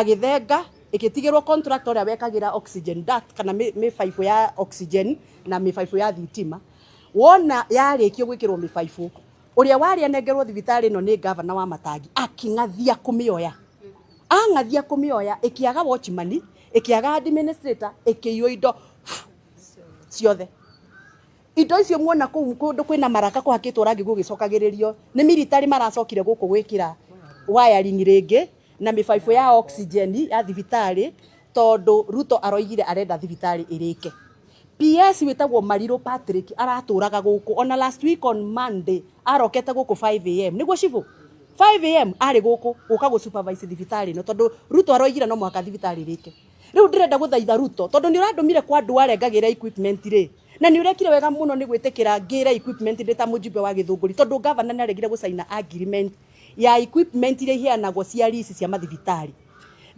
agithenga ikitigirwo contractor ya wekagira oxygen duct kana mifaifu ya oxygen na mifaifu ya thitima wona yarikio gwikirwo mifaifu uria wari anengerwo thibitari no ni governor wa Wamatangi akingathia kumioya ikiaga watchman ikiaga administrator ikiyo indo ciothe indo icio muona kundu kwina maraka kuhakitwo rangi gugicokagiririo ni military maracokire guku gwikira wiring ringi na mifaifu ya oxygen ya thibitari tondu Ruto aroigire arenda thibitari irike. PS witagwo Mariro Patrick araturaga guku ona last week on Monday arokete guku 5 am niguo civu 5 am ari guku guka gu supervise thibitari no tondu Ruto aroigire no mwaka thibitari irike. Riu ndirenda guthaitha Ruto tondu ni urandumire kwa andu arengagira equipment ri na ni urekire wega muno ni gwitikira ngira equipment ndeta mujumbe wa Githunguri tondu governor ni aregire gusaina agreement ya equipment ile hianagwo cia lease cia mathibitari.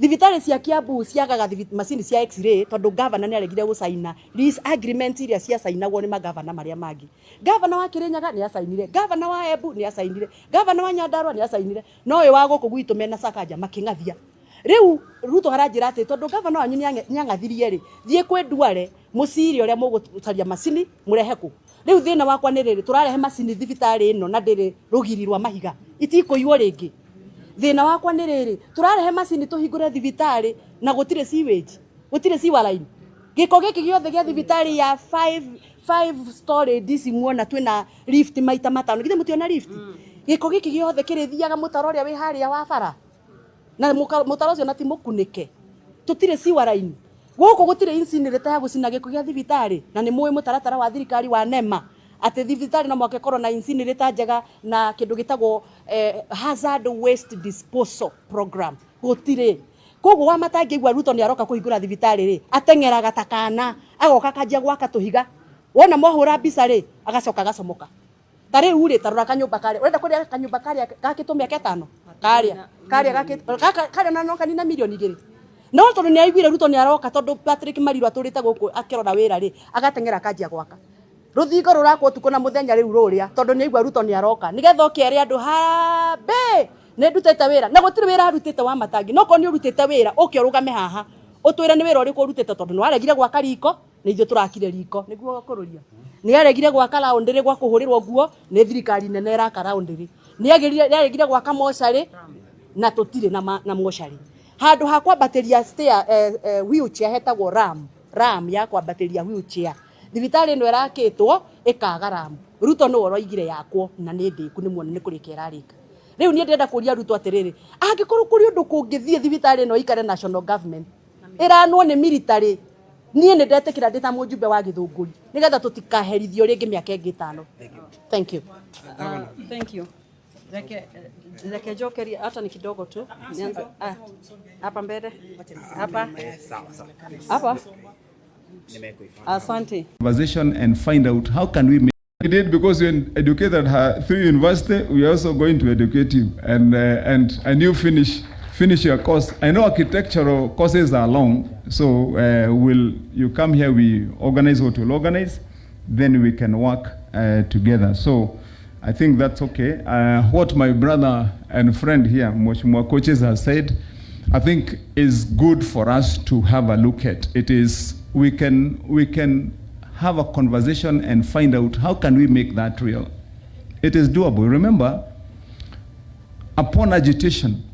Thibitari cia Kiambu ciagaga machine cia x-ray tondu governor ni aregire gusaina lease agreement ile cia sainagwo ni magavana maria mangi. Governor wa Kirinyaga ni asainire, governor wa Embu ni asainire, governor wa Nyandarua ni asainire, no we wa guku gwitu mena Sakaja makingathia. Riu Ruto haranjira ati tondu governor wanyu nyangathirie ri thie kwe Duale musiri uria mugutaria machine murehe ku. Riu thina wakwa ni riri turarehe machine thibitari ino na ndiri rugirirwa mahiga itikuiywo ringi. Thina wakwa ni riri turarehe machine tuhingure thibitari na gutire sewage gutire sewer line giko giki giothe gia thibitari ya 5 story disi muona twina lift maita matano githe mutiona lift giko giki giothe kirithiaga mutaro uria wi haria wa bara na mutaro ucio na ti mukunike tutire sewer line guku gutire incinerator ya gucina giko gia thibitari na ni muwi mutaratara wa thirikari wa NEMA ati thibitari na mwake korwo na incinerator njega na kindu gitagwo hazard waste disposal program gutire koguo Wamatangi igwa Ruto ni aroka kuhingura thibitari ri atengeraga takana agoka kajia gwaka tuhiga wona mohura mbica ri agacoka gacomoka tari uri tarora kanyumba kare urenda kuria kanyumba kare gakitwo miaka 5 kare na noka ni na milioni 2 no tondu ni aiguire Ruto ni aroka tondu Patrick Mariro aturite guku akirora wira ri agatengera kajia gwaka ruthingo rurakwo tuko na muthenya riu ruria tondu ni aigua Ruto ni aroka nigetha okiere andu habe ne ndutete wira na gutire wira arutite Wamatangi no ko ni urutite wira ukio rugame haha utwire ni wira uriku urutite tondu ni waregire gwaka riko ni ithu turakire riko niguo gukururia ni aregire gwaka raundiri gwa kuhurirwo nguo ni thirikari nene raka raundiri ni aregire gwaka moshari na tutire na moshari handu ha kwambatiria stair wheelchair hetagwo ram ya kwambatiria wheelchair thibitari ino irakitwo ikaga ram Ruto no oroigire yakwo na ni ndiku ni muone ni kurika irarika riu ni ndenda kuria Ruto atiriri angikorwo kuri undu kungithie thibitari ino ikare national government iranwo ni military nie ni ndetekira ndeta mujumbe wa Githunguri nigetha tutikaherithio ringi miaka ingi 5 thank you thank you Zeke jokeri hata ni kidogo tu nianze hapa mbele hapa asante conversation and find out how can we make it because you educated her through university we are also going to educate you and you finish your course. I know architectural courses are long, so will you come here, we organize what we'll organize, then we can work together. So I think that's okay. What my brother and friend here, Mheshimiwa Coaches, has said, I think is good for us to have a look at. It is, we can have a conversation and find out how can we make that real. It is doable. Remember, upon agitation,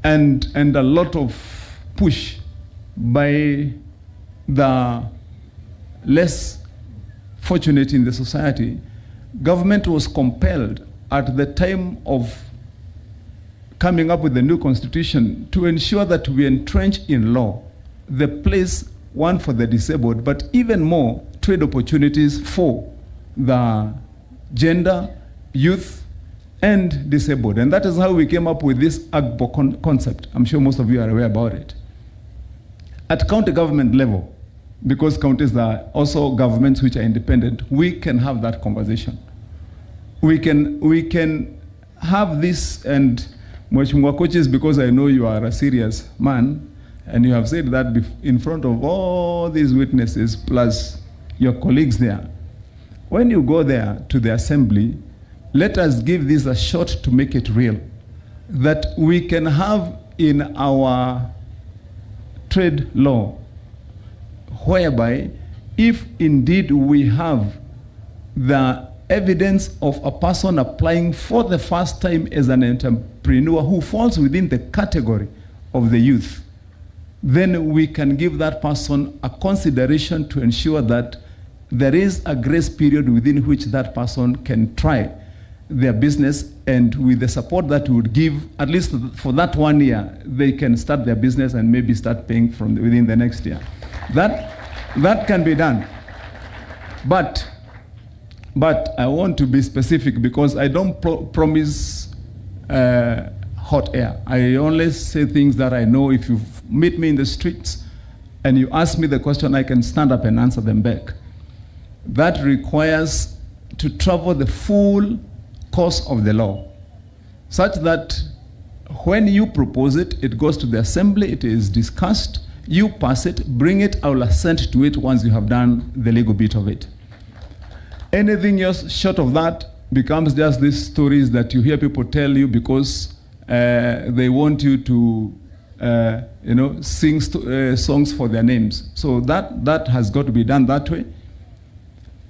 and a lot of push by the less fortunate in the society, government was compelled at the time of coming up with the new constitution to ensure that we entrench in law the place, one, for the disabled, but even more trade opportunities for the gender, youth, and disabled. And that is how we came up with this AGBO concept. I'm sure most of you are aware about it. At county government level, because counties are also governments which are independent, we can have that conversation. We can have this, and Mheshimiwa Coaches, because I know you are a serious man, and you have said that in front of all these witnesses, plus your colleagues there. When you go there to the assembly, let us give this a shot to make it real. That we can have in our trade law, whereby if indeed we have the evidence of a person applying for the first time as an entrepreneur who falls within the category of the youth, then we can give that person a consideration to ensure that there is a grace period within which that person can try their business, and with the support that we would give, at least for that 1 year, they can start their business and maybe start paying from within the next year. That can be done. But I want to be specific because I don't promise hot air. I only say things that I know. If you meet me in the streets and you ask me the question, I can stand up and answer them back. That requires to travel the full course of the law, such that when you propose it, it goes to the assembly, it is discussed, you pass it, bring it, I will assent to it once you have done the legal bit of it. Anything else short of that becomes just these stories that you hear people tell you because they want you to sing songs for their names. So that has got to be done that way.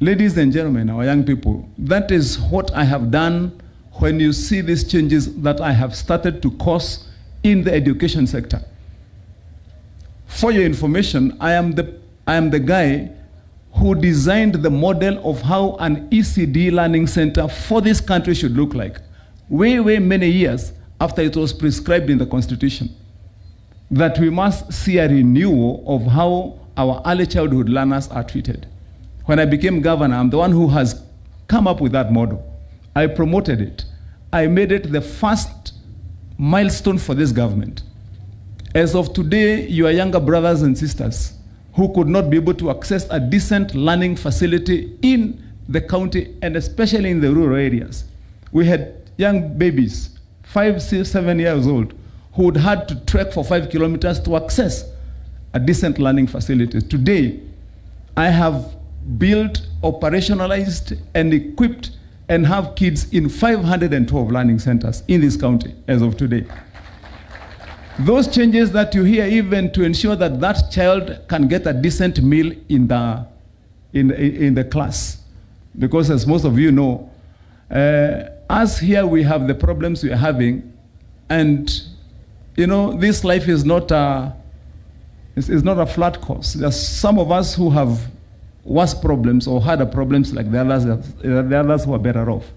Ladies and gentlemen, our young people, that is what I have done when you see these changes that I have started to cause in the education sector. For your information, I am the guy who designed the model of how an ECD learning center for this country should look like, way many years after it was prescribed in the Constitution, that we must see a renewal of how our early childhood learners are treated. When I became governor, I'm the one who has come up with that model. I promoted it. I made it the first milestone for this government. As of today, your younger brothers and sisters who could not be able to access a decent learning facility in the county and especially in the rural areas. We had young babies, 5, 6, 7 years old, who would had to trek for 5 kilometers to access a decent learning facility. Today, I have built, operationalized, and equipped and have kids in 512 learning centers in this county as of today. Those changes that you hear, even to ensure that that child can get a decent meal in the class. Because as most of you know, us here we have the problems we are having, and this life is not a flat course. There's some of us who have worse problems or harder problems like the others who are better off.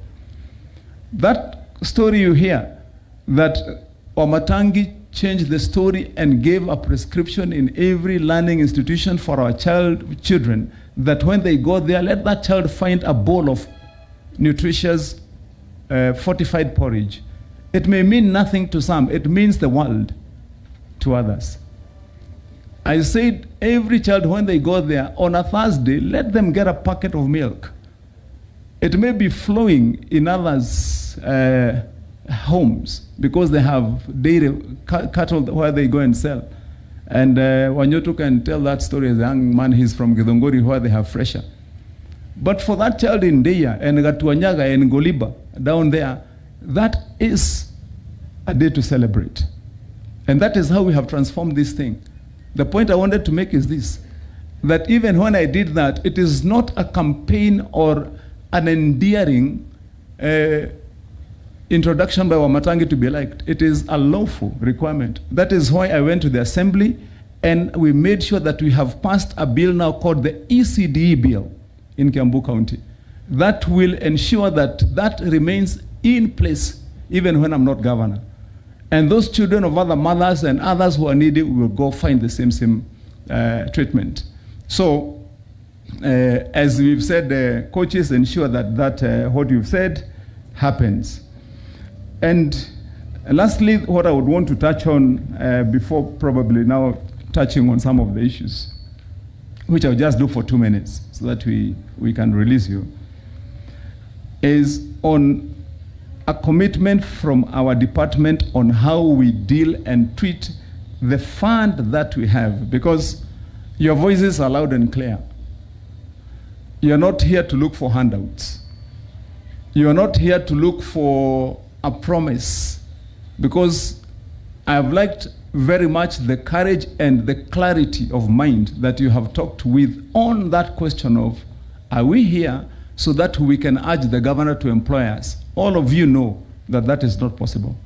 That story you hear, that Wamatangi changed the story and gave a prescription in every learning institution for our children, that when they go there, let that child find a bowl of nutritious fortified porridge. It may mean nothing to some, it means the world to others. I said every child, when they go there on a Thursday, let them get a packet of milk. It may be flowing in others' homes because they have dairy cattle where they go and sell. And Wanyotu can tell that story as a young man. He's from Githongori where they have fresher. But for that child in Deya and Gatuanyaga and Goliba down there, that is a day to celebrate. And that is how we have transformed this thing. The point I wanted to make is this, that even when I did that, it is not a campaign or an endearing introduction by Wamatangi to be liked. It is a lawful requirement. That is why I went to the assembly and we made sure that we have passed a bill now called the ECDE bill in Kiambu County. That will ensure that that remains in place even when I'm not governor. And those children of other mothers and others who are needy will go find the same treatment. So, as we've said, coaches ensure that what you've said happens. And lastly, what I would want to touch on before probably now touching on some of the issues, which I'll just do for 2 minutes so that we can release you, is on a commitment from our department on how we deal and treat the fund that we have, because your voices are loud and clear. You're not here to look for handouts. You're not here to look for a promise, because I've liked very much the courage and the clarity of mind that you have talked with on that question of, are we here so that we can urge the governor to employ us? All of you know that that is not possible.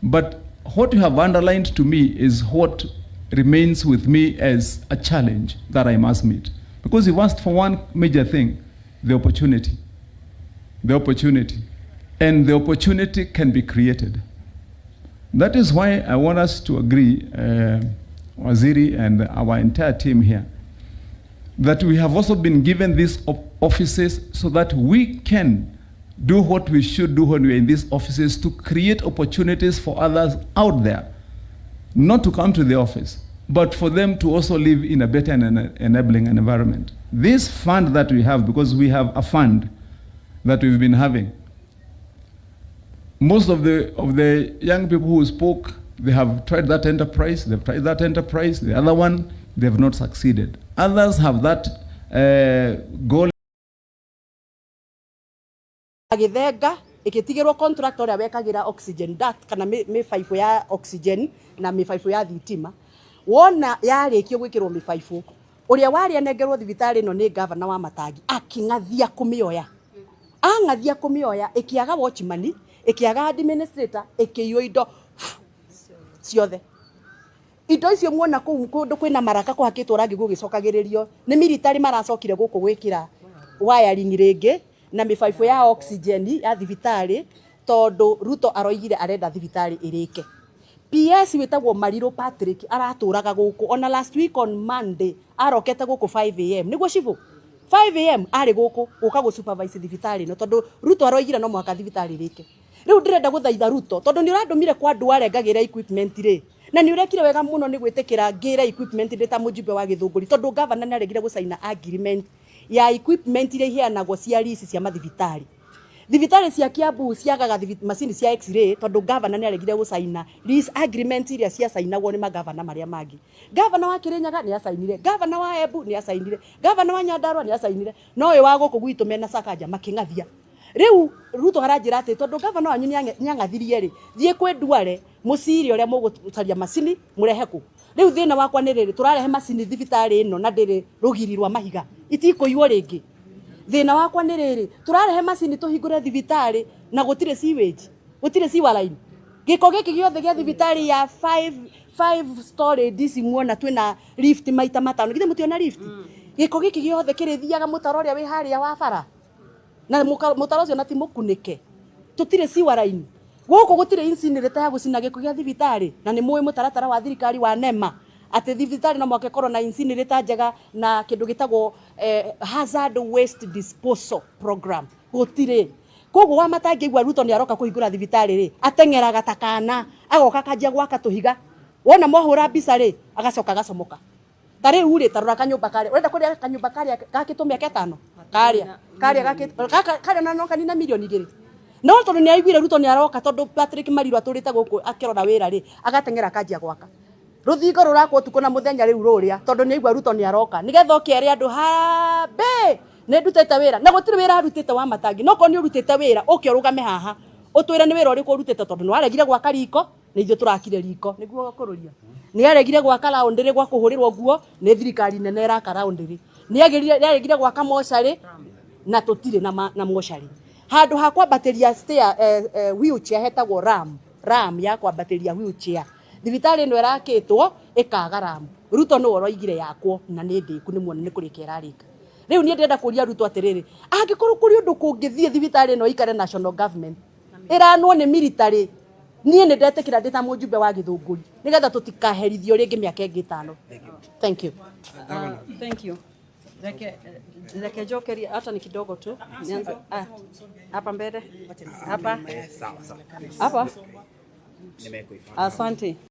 But what you have underlined to me is what remains with me as a challenge that I must meet. Because you've asked for one major thing, the opportunity. The opportunity. And the opportunity can be created. That is why I want us to agree, Waziri and our entire team here, that we have also been given these offices so that we can do what we should do when we're in these offices to create opportunities for others out there, not to come to the office, but for them to also live in a better and enabling environment. This fund that we have, because we have a fund that we've been having, most of the young people who spoke, they have tried that enterprise, they've tried that enterprise, the other one, they have not succeeded. Others have that goal. Agithenga ikitigirwo contractor ya wekagira oxygen duct kana mifaifu ya oxygen na mifaifu ya thitima wona yarikio gwikirwo mifaifu uria wari anengerwo thibitari no ni governor wa Wamatangi akingathia kumioya angathia kumioya ikiaga watchman ikiaga administrator ikiyo indo ciothe indo icio muona kundu kwina maraka kuhakitwo rangi gugicokagiririo ni military maracokire guku gwikira wiring ringi na mifaifu ya oxygen ya thibitari tondu Ruto aroigire arenda thibitari irike. PS witagwo Mariro Patrick araturaga guku ona last week on Monday arokete guku 5 am niguo shivu 5 am ari guku uka go supervise thibitari no tondu Ruto aroigire no mwaka thibitari irike. Riu ndirenda guthaitha Ruto tondu ni urandumire kwa andu arengagira equipment ri na ni urekire wega muno ni gwitikira ngira equipment ri ta mujumbe wa Githunguri tondu governor ni aregire gusaina agreement ya equipment ile iheanagwo cia lease cia mathibitari. Thibitari cia Kiambu ciagaga machine cia x-ray tondu governor ni aregire gusaina lease agreement iria cia sainagwo ni magavana maria mangi. Governor wa Kirinyaga ni asainire, governor wa Embu ni asainire, governor wa Nyandarua ni asainire, no we wa guku gwitu mena Sakaja makingathia. Riu Ruto haranjira ati tondu governor wanyu ni angathirie ri thie kwe Duale musiri uria mugutaria machine murehe ku. Riu thina wakwa ni riri turarehe machine thibitari ino na ndiri rugiri rwa mahiga itikuiwo ringi. Thina wakwa ni riri turarehe machine tuhingure thibitari na gutire sewage gutire sewer line giko giki giothe gia thibitari ya 5 story disi muona twina lift maita matano githe mutiona lift giko giki giothe kirithiaga mutaro uria wi haria wa bara na mutaro ucio na ti mukunike tutire sewer line guku gutire incinerator ya gucina giko gia thibitari na ni muwi mutaratara wa thirikari wa NEMA ati thibitari na mwake korona incinerator njega na kindu gitagwo hazard waste disposal program gutire koguo Wamatangi igwa Ruto ni aroka kuhingura thibitari ri atengeraga takana agoka kanjia gwaka tuhiga wona mohura mbica ri agacoka gacomoka tari uri tarura kanyumba kare urenda kuria kanyumba kare gakitumia ketano karia na no kanina milioni 2 no tondu ni aiguire Ruto ni aroka tondu Patrick Mariro aturite guku akirora wira ri agatengera kanjia gwaka ruthingo rurakwo tuko na muthenya riu ruria tondu ni aigua Ruto ni aroka nigetha okiere andu be ne ndutete wira na gutire wira arutite Wamatangi no ko ni urutite wira ukirugame haha utwire ni wira uriku urutite tondu ni waregire gwaka riko ni ithu turakire riko niguo gakururia ni aregire gwaka raundiri gwa kuhurirwo nguo ni thirikari nene raka raundiri ni aregire gwaka moshari na tutire na moshari handu ha kwambateria stair wheelchair hetagwo ram ya kwambateria wheelchair thibitari ino irakitwo ikaga ram Ruto no oroigire yakwo na ni ndiku ni muone ni kurika irarika riu ni ndenda kuria Ruto atiriri angikorwo kuri undu kungithie thibitari ino ikare national government iranwo ni military nie ni ndetekira ndita mujumbe wa Githunguri nigetha tutikaherithio ringi miaka ingi 5 thank you Thank you. Zake jokeri hata ni kidogo tu. Nianze hapa mbele. Hapa. Hapa. Asante.